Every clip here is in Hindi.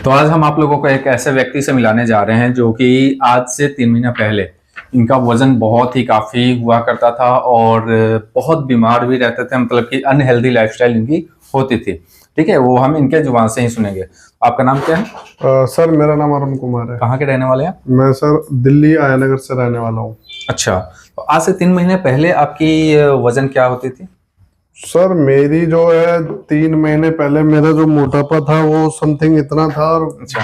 तो आज हम आप लोगों को एक ऐसे व्यक्ति से मिलाने जा रहे हैं जो कि आज से 3 महीना पहले इनका वजन बहुत ही काफी हुआ करता था और बहुत बीमार भी रहते थे, मतलब कि अनहेल्दी लाइफस्टाइल इनकी होती थी। ठीक है, वो हम इनके जुबान से ही सुनेंगे। आपका नाम क्या है? सर मेरा नाम अरुण कुमार है। कहाँ के रहने वाले हैं? मैं सर दिल्ली आया नगर से रहने वाला हूँ। अच्छा, तो आज से 3 महीने पहले आपकी वजन क्या होती थी? सर मेरी जो है 3 महीने पहले मेरा जो मोटापा था वो समथिंग इतना था और अच्छा,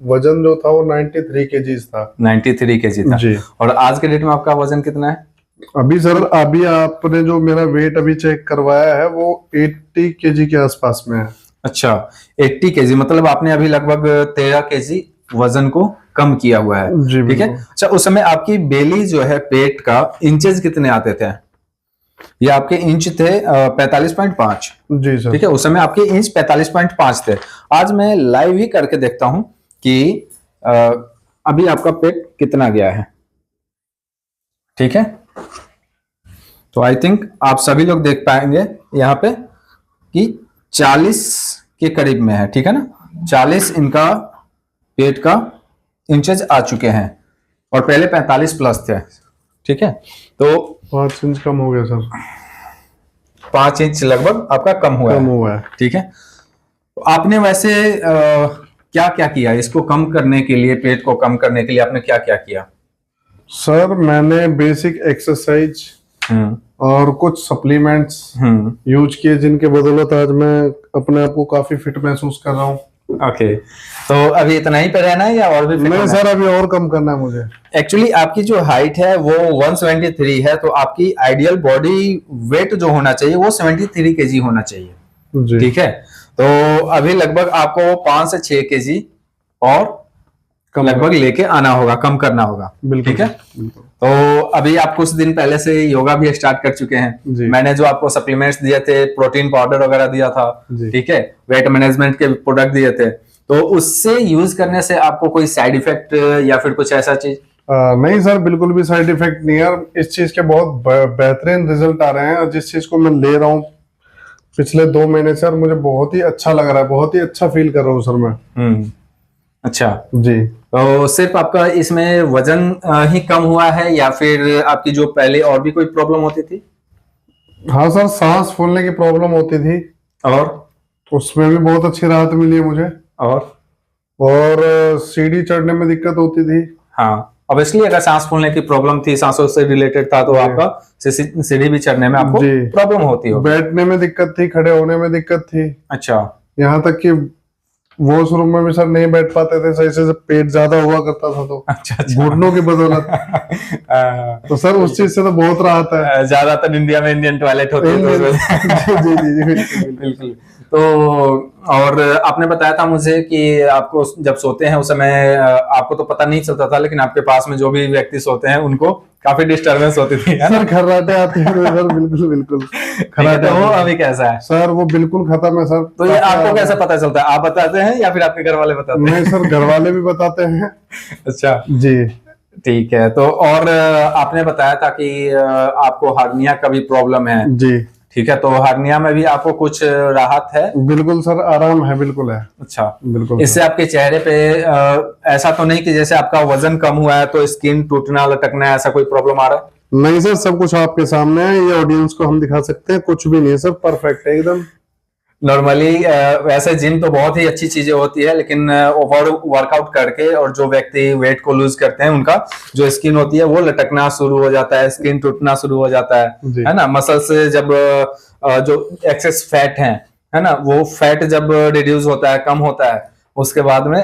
वजन जो था वो 93 केजीज था। 93 केजी था जी। और आज के डेट में आपका वजन कितना है? अभी आपने जो मेरा वेट अभी चेक करवाया है वो 80 केजी के आसपास में है। अच्छा, 80 केजी, मतलब आपने अभी लगभग 13 केजी वजन को कम किया हुआ है। जी ठीक है। अच्छा, उस समय आपकी बेली जो है, पेट का इंचेस कितने आते थे? ये आपके इंच थे 45.5। जी सर। ठीक है, उस समय आपके इंच 45.5 थे। आज मैं लाइव ही करके देखता हूं कि अभी आपका पेट कितना गया है। ठीक है, तो आई थिंक आप सभी लोग देख पाएंगे यहाँ पे कि 40 के करीब में है। ठीक है ना, 40 इनका पेट का इंचेस आ चुके हैं और पहले 45 प्लस थे। ठीक है, तो 5 इंच कम हो गया सर। 5 इंच लगभग आपका कम हुआ है। ठीक है, तो आपने वैसे क्या क्या किया इसको कम करने के लिए, पेट को कम करने के लिए आपने क्या क्या किया? सर मैंने बेसिक एक्सरसाइज और कुछ सप्लीमेंट्स यूज किए जिनके बदौलत आज मैं अपने आप को काफी फिट महसूस कर रहा हूँ। ओके, तो अभी इतना ही पे रहना है या और भी? नहीं सर, अभी और कम करना है मुझे। एक्चुअली आपकी जो हाइट है वो 173 है, तो आपकी आइडियल बॉडी वेट जो होना चाहिए वो 73 केजी होना चाहिए। ठीक है, तो अभी लगभग आपको 5 से 6 केजी और लगभग लेके आना होगा, कम करना होगा। ठीक है, तो अभी आप कुछ दिन पहले से योगा भी स्टार्ट कर चुके हैं। मैंने जो आपको सप्लीमेंट्स दिए थे, प्रोटीन पाउडर वगैरह दिया था, ठीक है, वेट मैनेजमेंट के प्रोडक्ट दिए थे, तो उससे यूज करने से आपको कोई साइड इफेक्ट या फिर कुछ ऐसा चीज? नहीं सर, बिल्कुल भी साइड इफेक्ट नहीं है। इस चीज के बहुत बेहतरीन रिजल्ट आ रहे हैं और जिस चीज को मैं ले रहा हूँ पिछले 2 महीने से, और मुझे बहुत ही अच्छा लग रहा है, बहुत ही अच्छा फील कर रहा हूँ सर मैं। अच्छा जी। तो सिर्फ आपका इसमें वजन ही कम हुआ है या फिर आपकी जो पहले और भी कोई प्रॉब्लम होती थी? हाँ सर, सांस फूलने की प्रॉब्लम होती थी और उसमें भी बहुत अच्छी राहत मिली है मुझे। और सीढ़ी चढ़ने में दिक्कत होती थी। हाँ, ऑब्वियसली अगर सांस फूलने की प्रॉब्लम थी, सांसों से रिलेटेड था, तो आपका सीढ़ी भी चढ़ने में आपको प्रॉब्लम होती हो। बैठने में दिक्कत थी, खड़े होने में दिक्कत थी। अच्छा, यहाँ तक कि वॉशरूम में भी सर नहीं बैठ पाते थे सही से, पेट ज्यादा हुआ करता था तो। अच्छा, घुटनों की बदौलत। तो सर उस चीज से तो बहुत राहत है। ज्यादातर इंडिया में इंडियन टॉयलेट होते हैं। जी, बिल्कुल। तो और आपने बताया था मुझे कि आपको जब सोते हैं उस समय आपको तो पता नहीं चलता था, लेकिन आपके पास में जो भी व्यक्ति सोते हैं उनको काफी डिस्टर्बेंस होती थी, है ना? सर खर्राटे आते हैं सर, बिल्कुल खर्राटे। तो वो अभी कैसा है सर? वो बिल्कुल खत्म है सर। तो ये आपको कैसे पता चलता है? आप बताते हैं या फिर आपके घर वाले बताते हैं? नहीं सर, घर वाले भी बताते हैं। अच्छा जी, ठीक है। तो और आपने बताया था कि आपको हार्निया का भी प्रॉब्लम है। जी ठीक है, तो हार्निया में भी आपको कुछ राहत है? बिल्कुल सर, आराम है, बिल्कुल है। अच्छा, बिल्कुल। इससे आपके चेहरे पे ऐसा तो नहीं कि जैसे आपका वजन कम हुआ है तो स्किन टूटना लटकना ऐसा कोई प्रॉब्लम आ रहा है? नहीं सर, सब कुछ आपके सामने है, ये ऑडियंस को हम दिखा सकते हैं, कुछ भी नहीं है सर, परफेक्ट है एकदम। नॉर्मली वैसे जिम तो बहुत ही अच्छी चीजें होती है, लेकिन ओवर वर्कआउट करके और जो व्यक्ति वेट को लूज करते हैं उनका जो स्किन होती है वो लटकना शुरू हो जाता है, स्किन टूटना शुरू हो जाता है ना? मसल्स जब जो एक्सेस फैट है ना, वो फैट जब रिड्यूस होता है, कम होता है, उसके बाद में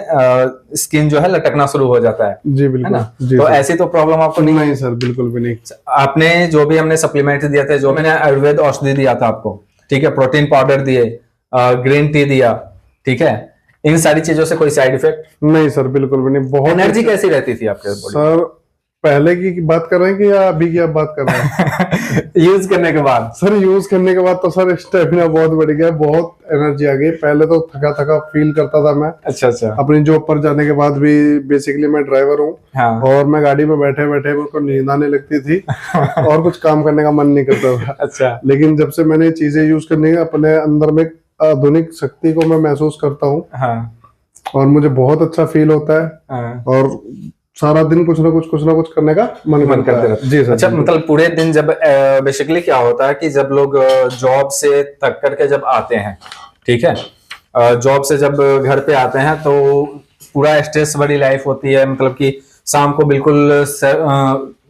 स्किन जो है लटकना शुरू हो जाता है। जी बिल्कुल, है ना? तो ऐसी तो प्रॉब्लम आपको नहीं? नहीं सर, बिल्कुल भी नहीं। आपने जो भी हमने सप्लीमेंट दिया था, जो मैंने आयुर्वेद औषधि दिया था आपको, ठीक है, प्रोटीन पाउडर दिए, ग्रीन टी दिया, ठीक है, इन सारी चीजों से कोई साइड इफेक्ट? नहीं सर, बिल्कुल भी नहीं। बहुत एनर्जी कैसी रहती थी आपके बॉडी? सर पहले की बात कर रहे हैं कि या अभी की आप बात कर रहे हैं? यूज करने के बाद? सर यूज करने के बाद तो सर स्टेमिना बहुत बढ़ गया, बहुत एनर्जी आ गई। पहले तो थका थका फील करता था मैं। अच्छा। अपनी जॉब पर जाने के बाद भी, बेसिकली मैं ड्राइवर हूँ। हाँ। और मैं गाड़ी में बैठे बैठे मेरे को नींद आने लगती थी और कुछ काम करने का मन नहीं करता था। अच्छा, लेकिन जब से मैंने चीजें यूज करनी है, अपने अंदर में आधुनिक शक्ति को मैं महसूस करता हूँ। हाँ। और मुझे बहुत अच्छा फील होता है और सारा दिन कुछ ना कुछ करने का मन करते रहता है। जी सर। अच्छा, मतलब पूरे दिन जब बेसिकली क्या होता है कि जब लोग जॉब से थक करके जब आते हैं, ठीक है, जॉब से जब घर पे आते हैं तो पूरा स्ट्रेस वाली लाइफ होती है, मतलब कि शाम को बिल्कुल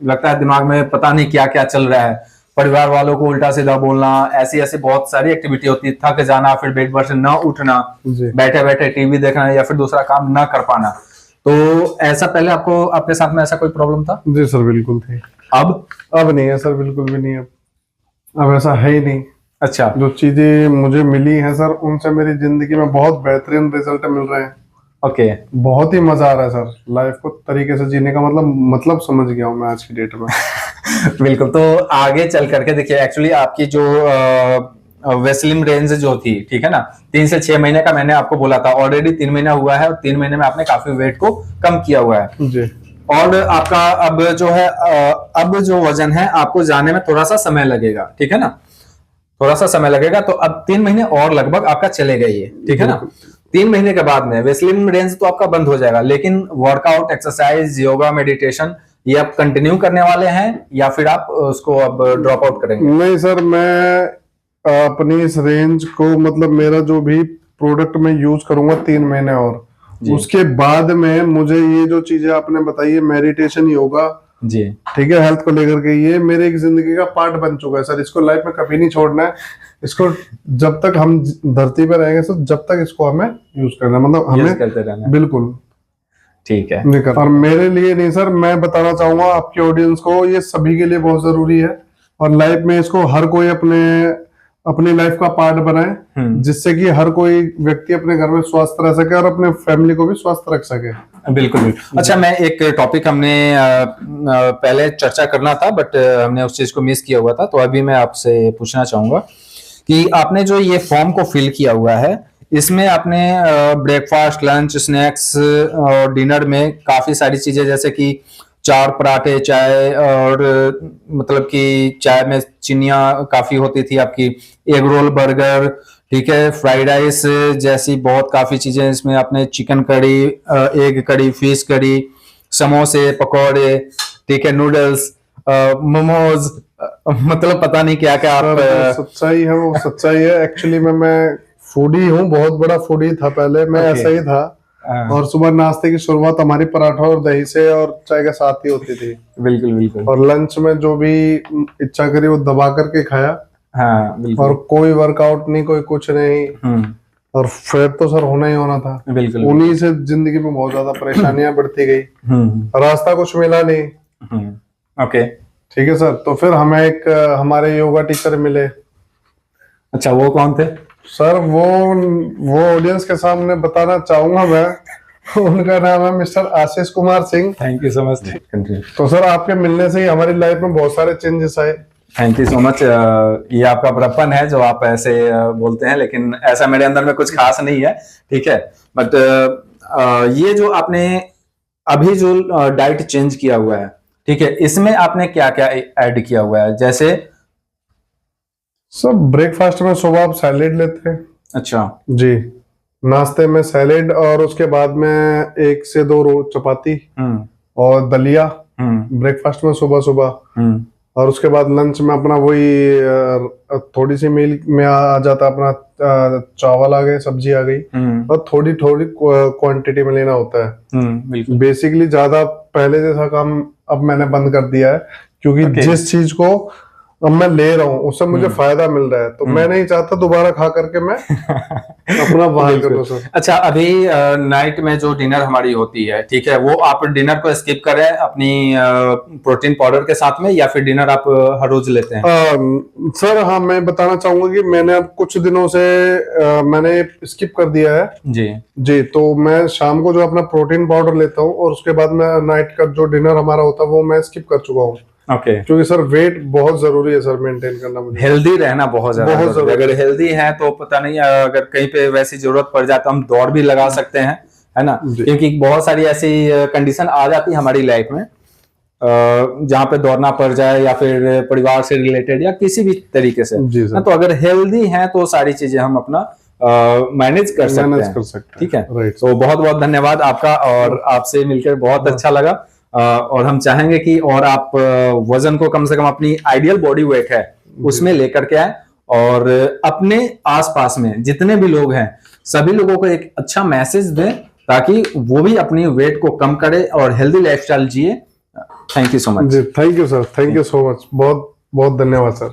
लगता है दिमाग में पता नहीं क्या क्या चल रहा है, परिवार वालों को उल्टा सीधा बोलना, ऐसी ऐसी बहुत सारी एक्टिविटी होती है, थक जाना, फिर बेड पर से न उठना, बैठे बैठे टीवी देखना या फिर दूसरा काम न कर पाना। तो ऐसा पहले आपको आपके साथ में ऐसा कोई प्रॉब्लम था? जी सर बिल्कुल थी। अब नहीं है सर, बिल्कुल भी नहीं है, अब ऐसा है ही नहीं। अच्छा, जो चीजें मुझे मिली हैं सर उनसे मेरी जिंदगी में बहुत बेहतरीन रिजल्ट मिल रहे हैं। ओके। बहुत ही मजा आ रहा है सर, लाइफ को तरीके से जीने का मतलब समझ गया हूँ मैं आज की डेट में। बिल्कुल। तो आगे चल करके देखिए, एक्चुअली आपकी जो वेस्लिम रेंज जो थी, ठीक है ना, 3 से 6 महीने का मैंने आपको बोला था, ऑलरेडी 3 महीना हुआ है और 3 महीने में आपने काफी वेट को कम किया हुआ है जी। और आपका अब जो है अब जो वजन है आपको जाने में थोड़ा सा समय लगेगा, ठीक है ना, थोड़ा सा समय लगेगा। तो अब 3 महीने और लगभग आपका चलेगा ये, ठीक है ना। 3 महीने के बाद में वेस्लिम रेंज तो आपका बंद हो जाएगा, लेकिन वर्कआउट, एक्सरसाइज, योगा, मेडिटेशन ये आप कंटिन्यू करने वाले हैं या फिर आप उसको अब ड्रॉप आउट करेंगे? नहीं सर, मैं अपनी इस रेंज को मतलब मेरा जो भी प्रोडक्ट मैं यूज करूंगा 3 महीने और उसके बाद में मुझे ये जो चीजें आपने बताई है, मेडिटेशन, योगा, जी ठीक है, हेल्थ को लेकर के, ये मेरे एक जिंदगी का पार्ट बन चुका है सर। इसको लाइफ में कभी नहीं छोड़ना है। इसको जब तक हम धरती पर रहेंगे सर, जब तक इसको हमें यूज करना है, मतलब हमें करते रहना। बिल्कुल ठीक है। और मेरे लिए नहीं सर, मैं बताना चाहूंगा आपके ऑडियंस को, ये सभी के लिए बहुत जरूरी है और लाइफ में इसको हर कोई अपनी लाइफ का पार्ट बनाए, जिससे कि हर कोई व्यक्ति अपने घर में स्वस्थ रह सके और अपने फैमिली को भी स्वस्थ रख सके। बिल्कुल बिल्कुल। अच्छा, मैं एक टॉपिक हमने पहले चर्चा करना था बट हमने उस चीज को मिस किया हुआ था, तो अभी मैं आपसे पूछना चाहूंगा कि आपने जो ये फॉर्म को फिल किया हुआ है, इसमें आपने ब्रेकफास्ट, लंच, स्नैक्स और डिनर में काफी सारी चीजें, जैसे कि 4 पराठे, चाय, और मतलब कि चाय में चिनिया काफी होती थी आपकी, एग रोल, बर्गर, ठीक है, फ्राइड राइस जैसी बहुत काफी चीजें, इसमें आपने chicken curry, egg curry, fish curry, समोसे, पकौड़े, ठीक है, नूडल्स, मोमोज, मतलब पता नहीं क्या क्या आप। सच्चाई है, वो सच्चाई है। एक्चुअली मैं फूडी हूँ, बहुत बड़ा फूडी था पहले मैं। ऐसा ही था। और सुबह नाश्ते की शुरुआत हमारी पराठा और दही से और चाय के साथ ही होती थी। बिल्कुल बिल्कुल। और लंच में जो भी इच्छा करी वो दबा करके खाया। हाँ बिल्कुल। और कोई वर्कआउट नहीं, कोई कुछ नहीं। और फैट तो सर होना ही होना था। बिल्कुल। उन्हीं से जिंदगी में बहुत ज्यादा परेशानियां बढ़ती गई। रास्ता कुछ मिला नहीं। ओके, ठीक है सर। तो फिर हमें हमारे योगा टीचर मिले। अच्छा, वो कौन थे सर? वो ऑडियंस के सामने बताना चाहूंगा मैं। उनका नाम है mister Ashish Kumar Singh. Thank you so much. तो सर आपके मिलने से ही हमारी लाइफ में बहुत सारे चेंजेस आए। Thank you so much. ये आपका बड़प्पन है जो आप ऐसे बोलते हैं, लेकिन ऐसा मेरे अंदर में कुछ खास नहीं है, ठीक है। बट ये जो आपने अभी जो डाइट चेंज किया हुआ है, ठीक है, इसमें आपने क्या क्या ऐड किया हुआ है? जैसे सब ब्रेकफास्ट में सुबह आप सैलेड लेते हैं। अच्छा जी। नाश्ते में सैलेड और उसके बाद में 1 से 2 चपाती और दलिया ब्रेकफास्ट में सुबह सुबह। और उसके बाद लंच में अपना वही थोड़ी सी मील में आ जाता अपना चावल आ गए, सब्जी आ गई, और थोड़ी थोड़ी क्वांटिटी में लेना होता है। बेसिकली ज्यादा पहले जैसा काम अब मैंने बंद कर दिया है, क्योंकि जिस चीज को अब मैं ले रहा हूँ उससे मुझे फायदा मिल रहा है, तो मैं नहीं चाहता दोबारा खा करके मैं अपना बाहर करूँ सर। अच्छा, अभी नाइट में जो डिनर हमारी होती है, ठीक है, वो आप डिनर को स्किप करें अपनी प्रोटीन पाउडर के साथ में, या फिर डिनर आप हर रोज लेते हैं? सर हाँ, मैं बताना चाहूंगा कि मैंने अब कुछ दिनों से मैंने स्किप कर दिया है। जी। तो मैं शाम को जो अपना प्रोटीन पाउडर लेता हूँ और उसके बाद में नाइट का जो डिनर हमारा होता है वो मैं स्किप कर चुका हूँ। ओके। क्योंकि सर वेट बहुत जरूरी है सर मेंटेन करना, मुझे हेल्दी रहना बहुत ज्यादा जरूरी है। अगर हेल्दी है तो पता नहीं, अगर कहीं पे वैसी जरूरत पड़ जाए तो हम दौड़ भी लगा सकते हैं, है ना, क्योंकि बहुत सारी ऐसी कंडीशन आ जाती है हमारी लाइफ में जहाँ पे दौड़ना पड़ जाए, या फिर परिवार से रिलेटेड या किसी भी तरीके से। तो अगर हेल्दी है तो सारी चीजें हम अपना मैनेज कर सकते मैनेज हैं। कर सकते हैं, ठीक है, राइट। तो बहुत बहुत धन्यवाद आपका, और आपसे मिलकर बहुत अच्छा लगा। और हम चाहेंगे कि और आप वजन को कम से कम अपनी आइडियल बॉडी वेट है उसमें लेकर के आए, और अपने आसपास में जितने भी लोग हैं सभी लोगों को एक अच्छा मैसेज दें, ताकि वो भी अपनी वेट को कम करे और हेल्दी लाइफस्टाइल जिए। Thank you so much. जी, thank you sir, thank you so much, बहुत बहुत धन्यवाद सर।